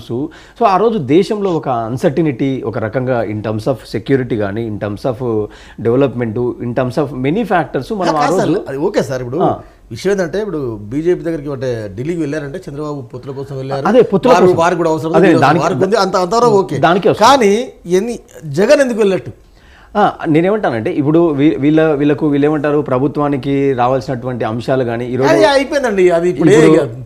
So ఆ రోజు దేశంలో ఒక అన్సర్టినిటీ ఒక రకంగా ఇన్ టర్మ్స్ ఆఫ్ సెక్యూరిటీ కానీ in terms of development in terms of many factors మనం ఆ రోజు అది ఓకే సార్. ఇప్పుడు విషయం ఏంటంటే ఇప్పుడు బీజేపీ దగ్గరికి అంటే ఢిల్లీకి వెళ్ళారంటే చంద్రబాబు పొత్తుల కోసం వెళ్ళారు. అదే పొత్తుల వారికి కూడా అవసరం అంతవరకు ఓకే. కానీ జగన్ ఎందుకు వెళ్ళట్టు? నేనేమంటానంటే ఇప్పుడు వీళ్ళు ఏమంటారు, ప్రభుత్వానికి రావాల్సినటువంటి అంశాలు కానీ ఈరోజు అయిపోయిందండి. అది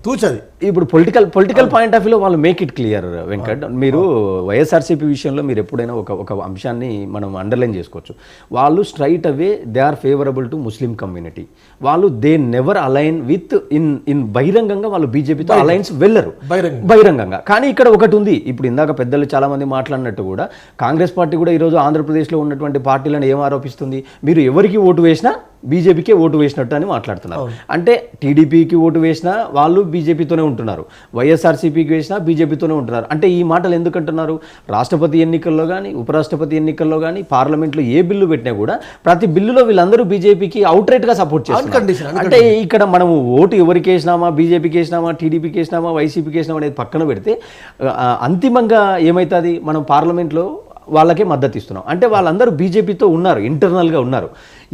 తూచది. ఇప్పుడు పొలిటికల్ పాయింట్ ఆఫ్ వ్యూలో వాళ్ళు మేక్ ఇట్ క్లియర్ వెంకట్. మీరు వైఎస్ఆర్సీపీ విషయంలో మీరు ఎప్పుడైనా ఒక అంశాన్ని మనం అండర్లైన్ చేసుకోవచ్చు. వాళ్ళు straight away they are favourable to Muslim community. వాళ్ళు they never align with in బహిరంగంగా వాళ్ళు బీజేపీతో అలయన్స్ వెళ్ళరు బహిరంగంగా. కానీ ఇక్కడ ఒకటి ఉంది, ఇప్పుడు ఇందాక పెద్దలు చాలా మంది మాట్లాడినట్టు కూడా కాంగ్రెస్ పార్టీ కూడా ఈరోజు ఆంధ్రప్రదేశ్లో ఉన్నటువంటి పార్టీలను ఏం ఆరోపిస్తుంది, మీరు ఎవరికి ఓటు వేసినా బీజేపీకే ఓటు వేసినట్టు అని మాట్లాడుతున్నారు. అంటే టీడీపీకి ఓటు వేసినా వాళ్ళు బీజేపీతోనే ఉంటున్నారు, వైఎస్ఆర్సీపీకి వేసినా బీజేపీతోనే ఉంటున్నారు. అంటే ఈ మాటలు ఎందుకంటున్నారు? రాష్ట్రపతి ఎన్నికల్లో కానీ ఉపరాష్ట్రపతి ఎన్నికల్లో కానీ పార్లమెంట్లో ఏ బిల్లు పెట్టినా కూడా ప్రతి బిల్లులో వీళ్ళందరూ బీజేపీకి అవుట్రైట్గా సపోర్ట్ చేస్తున్నారు. అంటే ఇక్కడ మనము ఓటు ఎవరికి వేసినామా, బీజేపీకి వేసినామా, టీడీపీకి వేసినామా, వైసీపీకి వేసినామా అనేది పక్కన పెడితే అంతిమంగా ఏమవుతుంది, మనం పార్లమెంట్లో వాళ్ళకే మద్దతు ఇస్తున్నాం. అంటే వాళ్ళందరూ బీజేపీతో ఉన్నారు, ఇంటర్నల్గా ఉన్నారు.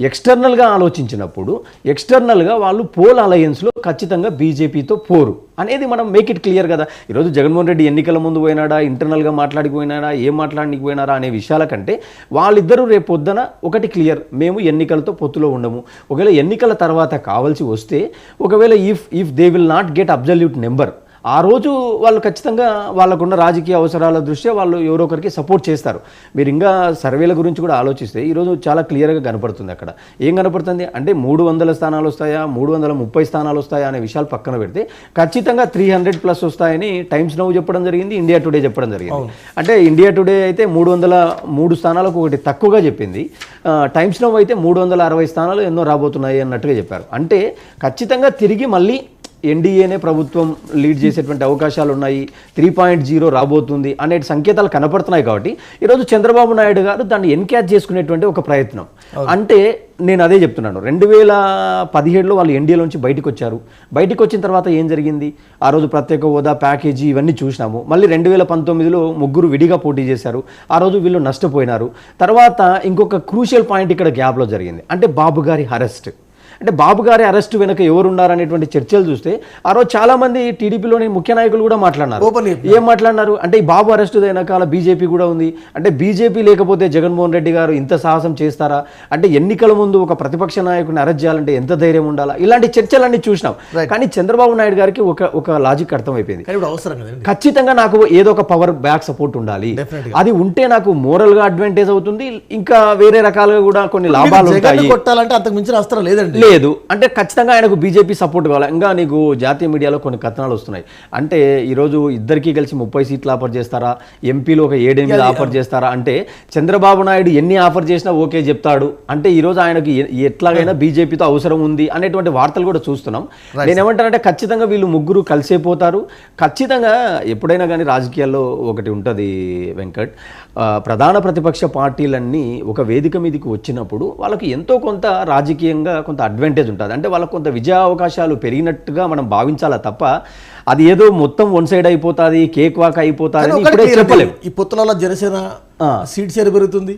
ఎక్స్టర్నల్గా ఆలోచించినప్పుడు ఎక్స్టర్నల్గా వాళ్ళు పోల్ అలయన్స్లో ఖచ్చితంగా బీజేపీతో పోరు అనేది మనం మేక్ ఇట్ క్లియర్ కదా. ఈరోజు జగన్మోహన్ రెడ్డి ఎన్నికల ముందు పోయినాడా, ఇంటర్నల్గా మాట్లాడిపోయినాడా, ఏం మాట్లాడకపోయినారా అనే విషయాల కంటే వాళ్ళిద్దరూ రేపు పొద్దున ఒకటి క్లియర్, మేము ఎన్నికలతో పొత్తులో ఉండము. ఒకవేళ ఎన్నికల తర్వాత కావాల్సి వస్తే ఒకవేళ if they will not get absolute number, ఆ రోజు వాళ్ళు ఖచ్చితంగా వాళ్ళకున్న రాజకీయ అవసరాల దృష్ట్యా వాళ్ళు ఎవరో ఒకరికి సపోర్ట్ చేస్తారు. మీరు ఇంకా సర్వేల గురించి కూడా ఆలోచిస్తే ఈరోజు చాలా క్లియర్గా కనపడుతుంది. అక్కడ ఏం కనపడుతుంది అంటే 300 స్థానాలు వస్తాయా, 330 స్థానాలు వస్తాయా అనే విషయాలు పక్కన పెడితే ఖచ్చితంగా 300+ వస్తాయని టైమ్స్ నౌ చెప్పడం జరిగింది, ఇండియా టుడే చెప్పడం జరిగింది. అంటే ఇండియా టుడే అయితే 303 స్థానాలకు ఒకటి తక్కువగా చెప్పింది, టైమ్స్ నౌ అయితే 360 స్థానాలు ఎన్నో రాబోతున్నాయి అన్నట్టుగా చెప్పారు. అంటే ఖచ్చితంగా తిరిగి మళ్ళీ ఎన్డీఏనే ప్రభుత్వం లీడ్ చేసేటువంటి అవకాశాలు ఉన్నాయి, 3.0 రాబోతుంది అనే సంకేతాలు కనపడుతున్నాయి. కాబట్టి ఈరోజు చంద్రబాబు నాయుడు గారు దాన్ని ఎన్క్యాచ్ చేసుకునేటువంటి ఒక ప్రయత్నం. అంటే నేను అదే చెప్తున్నాను, 2017లో వాళ్ళు ఎన్డీఏలోంచి బయటకు వచ్చారు. బయటకు వచ్చిన తర్వాత ఏం జరిగింది, ఆ రోజు ప్రత్యేక హోదా ప్యాకేజీ ఇవన్నీ చూసినాము. మళ్ళీ 2019లో ముగ్గురు విడిగా పోటీ చేశారు, ఆ రోజు వీళ్ళు నష్టపోయినారు. తర్వాత ఇంకొక క్రూషియల్ పాయింట్ ఇక్కడ గ్యాప్లో జరిగింది, అంటే బాబు గారి అరెస్ట్. అంటే బాబు గారి అరెస్ట్ వెనక ఎవరున్నారనేటువంటి చర్చలు చూస్తే ఆ రోజు చాలా మంది టీడీపీలోని ముఖ్య నాయకులు కూడా మాట్లాడినారు. ఏం మాట్లాడినారు అంటే ఈ బాబు అరెస్ట్ వెనకాల బీజేపీ కూడా ఉంది. అంటే బీజేపీ లేకపోతే జగన్మోహన్ రెడ్డి గారు ఇంత సాహసం చేస్తారా, అంటే ఎన్నికల ముందు ఒక ప్రతిపక్ష నాయకుడిని అరెస్ట్ చేయాలంటే ఎంత ధైర్యం ఉండాలా, ఇలాంటి చర్చలన్నీ చూసినాం. కానీ చంద్రబాబు నాయుడు గారికి ఒక లాజిక్ అర్థమైపోయింది, ఖచ్చితంగా నాకు ఏదో ఒక పవర్ బ్యాక్ సపోర్ట్ ఉండాలి, అది ఉంటే నాకు మోరల్ గా అడ్వాంటేజ్ అవుతుంది, ఇంకా వేరే రకాలుగా కూడా కొన్ని లాభాలు ఉంటాయి. కొట్టాలంటే అంతకు మించిన అస్త్రం లేదండి, లేదు అంటే ఖచ్చితంగా ఆయనకు బీజేపీ సపోర్ట్ కావాలి. ఇంకా నీకు జాతీయ మీడియాలో కొన్ని కథనాలు వస్తున్నాయి, అంటే ఈరోజు ఇద్దరికి కలిసి 30 సీట్లు ఆఫర్ చేస్తారా, ఎంపీలు ఒక 7-8 ఆఫర్ చేస్తారా, అంటే చంద్రబాబు నాయుడు ఎన్ని ఆఫర్ చేసినా ఓకే చెప్తాడు. అంటే ఈరోజు ఆయనకి ఎట్లాగైనా బీజేపీతో అవసరం ఉంది అనేటువంటి వార్తలు కూడా చూస్తున్నాం. నేనేమంటానంటే ఖచ్చితంగా వీళ్ళు ముగ్గురు కలిసేపోతారు. ఖచ్చితంగా ఎప్పుడైనా కానీ రాజకీయాల్లో ఒకటి ఉంటుంది వెంకట్, ప్రధాన ప్రతిపక్ష పార్టీలన్నీ ఒక వేదిక మీదకి వచ్చినప్పుడు వాళ్ళకి ఎంతో కొంత రాజకీయంగా కొంత అడ్వాంటేజ్ ఉంటుంది. అంటే వాళ్ళకు కొంత విజయ అవకాశాలు పెరిగినట్టుగా మనం భావించాలా తప్ప అది ఏదో మొత్తం వన్ సైడ్ అయిపోతుంది, కేక్ వాక్ అయిపోతుంది ఇప్పుడే చెప్పలేము. ఈ పొత్తులలో జనసేన సీట్ షేర్ పెరుగుతుంది,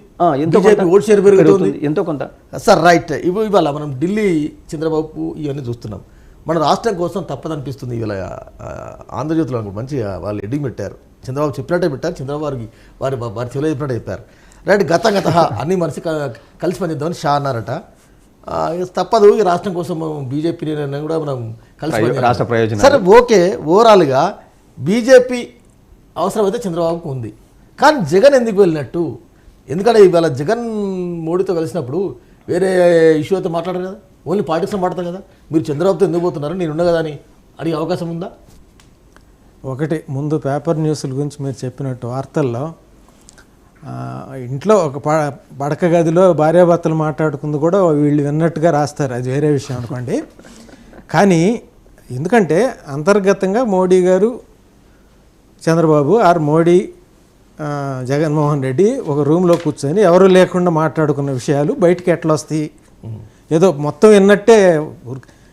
ఓట్ షేర్ పెరుగుతుంది ఎంతో కొంత. సార్ రైట్, ఇవాళ మనం ఢిల్లీ చంద్రబాబు ఇవన్నీ చూస్తున్నాం. మన రాష్ట్రం కోసం తప్పదనిపిస్తుంది. ఇవాళ ఆంధ్రజ్యోతిలో మంచిగా వాళ్ళు ఎడ్డింగ్ పెట్టారు, చంద్రబాబు చెప్పినట్టే పెట్టారు, చంద్రబాబు వారి చెవులో చెప్పినట్టే చెప్పారు. రైట్, గత అన్ని మనిషి కలిసి పనిచేద్దామని షా అన్నారట. తప్పదు, ఈ రాష్ట్రం కోసం బీజేపీ కూడా మనం కలిసి రాష్ట్ర ప్రయోజనం. సరే ఓకే, ఓవరాల్గా బీజేపీ అవసరమైతే చంద్రబాబుకు ఉంది, కానీ జగన్ ఎందుకు వెళ్ళినట్టు? ఎందుకంటే ఇవాళ జగన్ మోడీతో కలిసినప్పుడు వేరే ఇష్యూ అయితే మాట్లాడరు కదా, ఓన్లీ పార్టీస్లో మాట్లాడతారు కదా. మీరు చంద్రబాబుతో ఎందుకు పోతున్నారు, నేనున్నా కదా అని అడిగే అవకాశం ఉందా? ఒకటి, ముందు పేపర్ న్యూస్ల గురించి మీరు చెప్పినట్టు వార్తల్లో ఇంట్లో ఒక పడక గదిలో భార్యాభర్తలు మాట్లాడుకుంది కూడా వీళ్ళు విన్నట్టుగా రాస్తారు, అది వేరే విషయం అనుకోండి. కానీ ఎందుకంటే అంతర్గతంగా మోడీ గారు చంద్రబాబు మోడీ జగన్మోహన్ రెడ్డి ఒక రూమ్లో కూర్చొని ఎవరు లేకుండా మాట్లాడుకున్న విషయాలు బయటికి ఎట్లా వస్తాయి? ఏదో మొత్తం విన్నట్టే.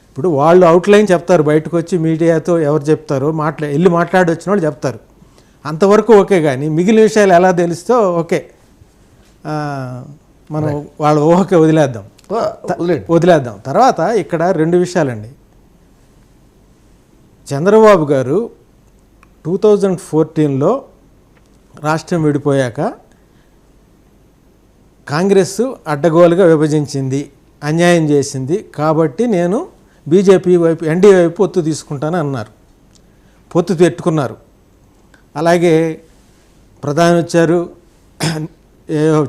ఇప్పుడు వాళ్ళు అవుట్లైన్ చెప్తారు, బయటకు వచ్చి మీడియాతో ఎవరు చెప్తారో వెళ్ళి మాట్లాడి వచ్చిన వాళ్ళు చెప్తారు. అంతవరకు ఓకే, కానీ మిగిలిన విషయాలు ఎలా తెలుస్తో ఓకే, మనం వాళ్ళ ఊహకే వదిలేద్దాం. తర్వాత ఇక్కడ 2 విషయాలండి. చంద్రబాబు గారు 2014లో రాష్ట్రం విడిపోయాక కాంగ్రెస్ అడ్డగోలుగా విభజించింది, అన్యాయం చేసింది, కాబట్టి నేను బీజేపీ వైపు, ఎన్డీఏ వైపు పొత్తు తీసుకుంటాను అన్నారు. పొత్తు పెట్టుకున్నారు. అలాగే ప్రధాని వచ్చారు,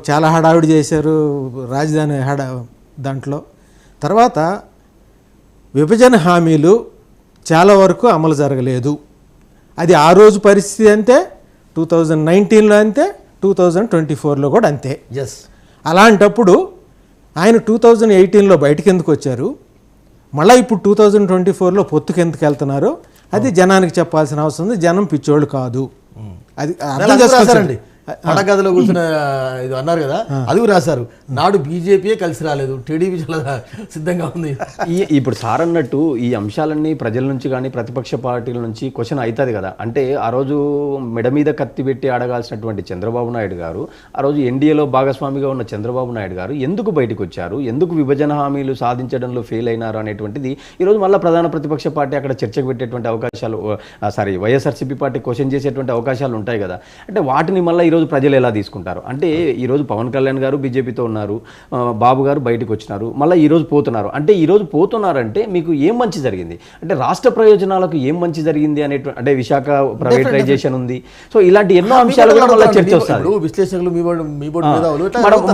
చాలా హడావిడి చేశారు రాజధాని దాంట్లో. తర్వాత విభజన హామీలు చాలా వరకు అమలు జరగలేదు. అది ఆ రోజు పరిస్థితి అంతే, 2019లో అంతే, 2024లో కూడా అంతే. అలాంటప్పుడు ఆయన 2018లో బయటకు ఎందుకు వచ్చారు, మళ్ళీ ఇప్పుడు 2024లో పొత్తుకు ఎందుకు వెళ్తున్నారు, అది జనానికి చెప్పాల్సిన అవసరం ఉంది. జనం పిచ్చోళ్ళు కాదు, అది అర్థం చేసుకోవాలండి. అడగదిలో కూర్చున్న ఇది అన్నారు కదా, అది కూడా రాశారు. నాడు బీజేపీయే కలిసి రాలేదు, టీడీపీ చాలా సిద్ధంగా ఉంది. ఇప్పుడు సార్ అన్నట్టు ఈ అంశాలన్నీ ప్రజల నుంచి కానీ ప్రతిపక్ష పార్టీల నుంచి క్వశ్చన్ అవుతుంది కదా. అంటే ఆ రోజు మెడ మీద కత్తి పెట్టి అడగాల్సినటువంటి చంద్రబాబు నాయుడు గారు, ఆ రోజు ఎన్డీఏలో భాగస్వామిగా ఉన్న చంద్రబాబు నాయుడు గారు ఎందుకు బయటకు వచ్చారు, ఎందుకు విభజన హామీలు సాధించడంలో ఫెయిల్ అయినారు అనేటువంటిది ఈరోజు మళ్ళీ ప్రధాన ప్రతిపక్ష పార్టీ అక్కడ చర్చకు పెట్టేటువంటి అవకాశాలు, వైఎస్ఆర్సీపీ పార్టీ క్వశ్చన్ చేసేటువంటి అవకాశాలు ఉంటాయి కదా. అంటే వాటిని మళ్ళీ ఈరోజు ప్రజలు ఎలా తీసుకుంటారు? అంటే ఈరోజు పవన్ కళ్యాణ్ గారు బీజేపీతో ఉన్నారు, బాబు గారు బయటకు వచ్చినారు, మళ్ళీ ఈరోజు పోతున్నారు. అంటే ఈరోజు పోతున్నారంటే మీకు ఏం మంచి జరిగింది, అంటే రాష్ట్ర ప్రయోజనాలకు ఏం మంచి జరిగింది అనేటువంటి, అంటే విశాఖ ప్రైవేటైజేషన్ ఉంది, సో ఇలాంటి ఎన్నో అంశాలు కూడా మళ్ళీ చర్చ వస్తుంది. విశ్లేషకులు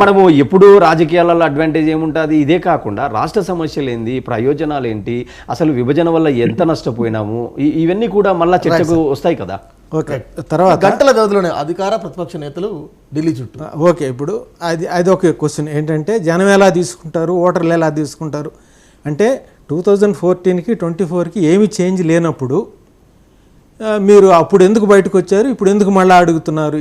మనము ఎప్పుడు రాజకీయాలలో అడ్వాంటేజ్ ఏముంటుంది, ఇదే కాకుండా రాష్ట్ర సమస్యలు ఏంది, ప్రయోజనాలు ఏంటి, అసలు విభజన వల్ల ఎంత నష్టపోయినాము, ఇవన్నీ కూడా మళ్ళీ చర్చకు వస్తాయి కదా. ఓకే, తర్వాత గంటల వ్యవధిలోనే అధికార ప్రతిపక్ష నేతలు ఢిల్లీ చుట్టూ. ఓకే, ఇప్పుడు అది ఒక క్వశ్చన్ ఏంటంటే జనం ఎలా తీసుకుంటారు, ఓటర్లు ఎలా తీసుకుంటారు అంటే 2014కి 24కి ఏమీ చేంజ్ లేనప్పుడు మీరు అప్పుడు ఎందుకు బయటకు వచ్చారు, ఇప్పుడు ఎందుకు మళ్ళీ అడుగుతున్నారు,